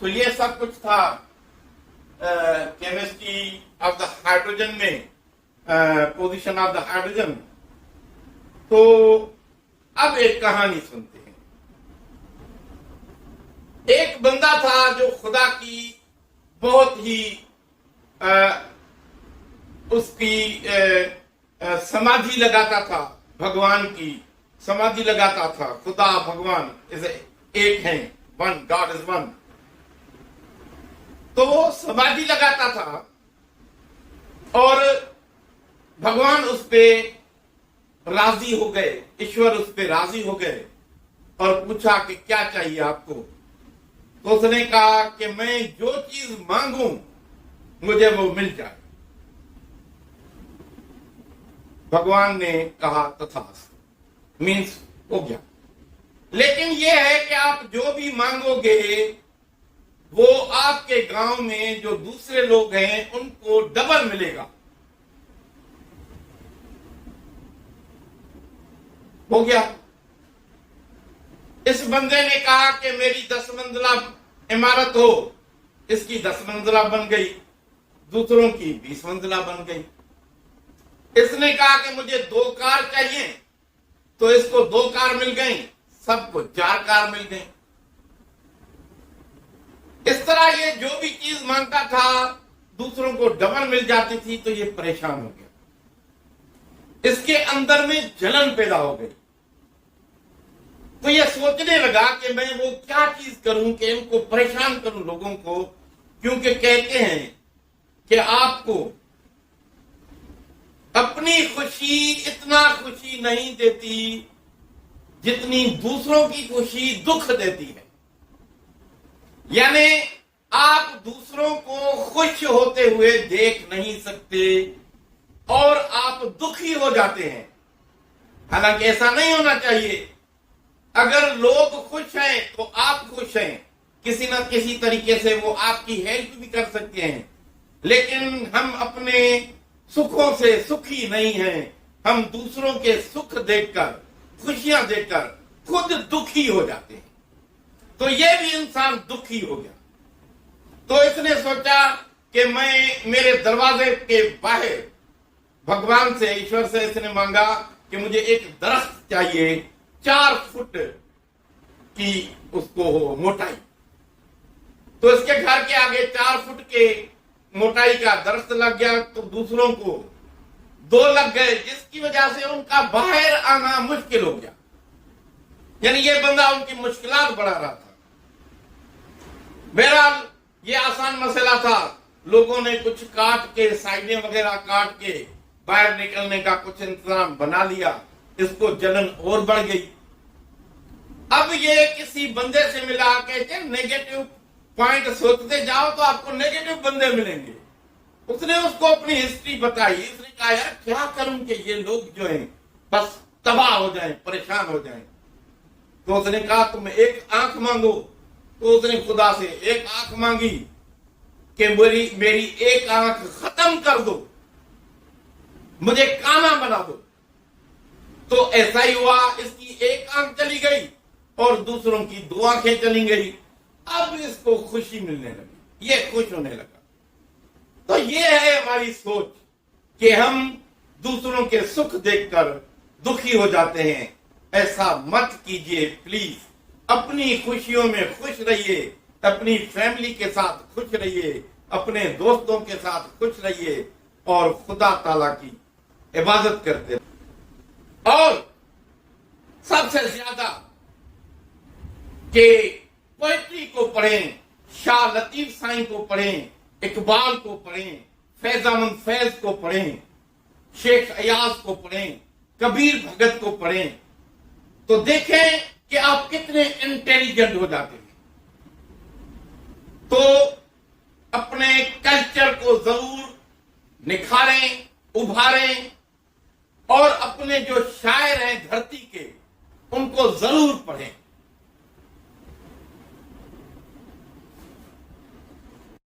तो ये सब कुछ था केमिस्ट्री ऑफ द हाइड्रोजन में, पोजीशन ऑफ द हाइड्रोजन। तो अब एक कहानी सुनते हैं। एक बंदा था जो खुदा की बहुत ही उसकी समाधि लगाता था, भगवान की समाधि लगाता था। खुदा भगवान एक हैं, वन, गॉड इज वन। तो वो समाधि लगाता था और भगवान उस पे राजी हो गए, ईश्वर उस पे राजी हो गए और पूछा कि क्या चाहिए आपको। तो उसने कहा कि मैं जो चीज मांगू मुझे वो मिल जाए। भगवान ने कहा तथास्तु, मीन्स हो गया। लेकिन यह है कि आप जो भी मांगोगे वो आपके गांव में जो दूसरे लोग हैं उनको डबल मिलेगा। हो गया। इस बंदे ने कहा कि मेरी 10 मंजिला इमारत हो, इसकी 10 मंजिला बन गई, दूसरों की 20 मंजिला बन गई। इसने कहा कि मुझे 2 कार चाहिए, तो इसको 2 कार मिल गई, सबको 4 कार मिल गई। इस तरह ये जो भी चीज मांगता था दूसरों को डबल मिल जाती थी, तो ये परेशान हो गया। इसके अंदर में जलन पैदा हो गई। तो ये सोचने लगा कि मैं वो क्या चीज करूं कि इनको परेशान करूं लोगों को, क्योंकि कहते हैं कि आपको अपनी खुशी इतना खुशी नहीं देती जितनी दूसरों की खुशी दुख देती है। यानी आप दूसरों को खुश होते हुए देख नहीं सकते और आप दुखी हो जाते हैं। हालांकि ऐसा नहीं होना चाहिए। अगर लोग खुश हैं तो आप खुश हैं, किसी न किसी तरीके से वो आपकी हेल्प भी कर सकते हैं। लेकिन हम अपने सुखों से सुखी नहीं हैं। हम दूसरों के सुख देखकर, खुशियां देखकर खुद दुखी हो जाते हैं। तो ये भी इंसान दुखी हो गया। तो इसने सोचा कि मैं मेरे दरवाजे के बाहर भगवान से, ईश्वर से इसने मांगा कि मुझे एक दरख्त चाहिए 4 फुट की उसको हो मोटाई। तो इसके घर के आगे 4 फुट के मोटाई का दरख्त लग गया, तो दूसरों को 2 लग गए, जिसकी वजह से उनका बाहर आना मुश्किल हो गया। यानी ये बंदा उनकी मुश्किलात बढ़ा रहा था। बहरहाल ये आसान मसला था। लोगों ने कुछ काट के, साइडें वगैरह काट के बाहर निकलने का कुछ इंतजाम बना लिया। इसको जलन और बढ़ गई। अब ये किसी बंदे से मिला के नेगेटिव पॉइंट सोचते जाओ तो आपको नेगेटिव बंदे मिलेंगे। उसने उसको अपनी हिस्ट्री बताई। उसने कहा यार क्या करूं कि ये लोग जो हैं बस तबाह हो जाएं, परेशान हो जाएं। तो उसने कहा तुम एक आंख मांगो। तो उसने खुदा से एक आंख मांगी कि मेरी एक आंख खत्म कर दो, मुझे काना बना दो। तो ऐसा ही हुआ, इसकी एक आंख चली गई और दूसरों की 2 आंखें चली गई। अब इसको खुशी मिलने लगी, ये खुश होने लगा। तो ये है हमारी सोच कि हम दूसरों के सुख देखकर दुखी हो जाते हैं। ऐसा मत कीजिए प्लीज। अपनी खुशियों में खुश रहिए, अपनी फैमिली के साथ खुश रहिए, अपने दोस्तों के साथ खुश रहिए और खुदा ताला की इबादत करते रहिए। और सबसे ज्यादा कि पोएट्री को पढ़ें, शाह लतीफ साईं को पढ़ें, इकबाल को पढ़ें, फैजामंद फैज को पढ़ें, शेख अयाज को पढ़ें, कबीर भगत को पढ़ें, तो देखें कि आप कितने इंटेलिजेंट हो जाते हैं। तो अपने कल्चर को जरूर निखारें, उभारें और अपने जो शायर हैं धरती के उनको जरूर पढ़ें।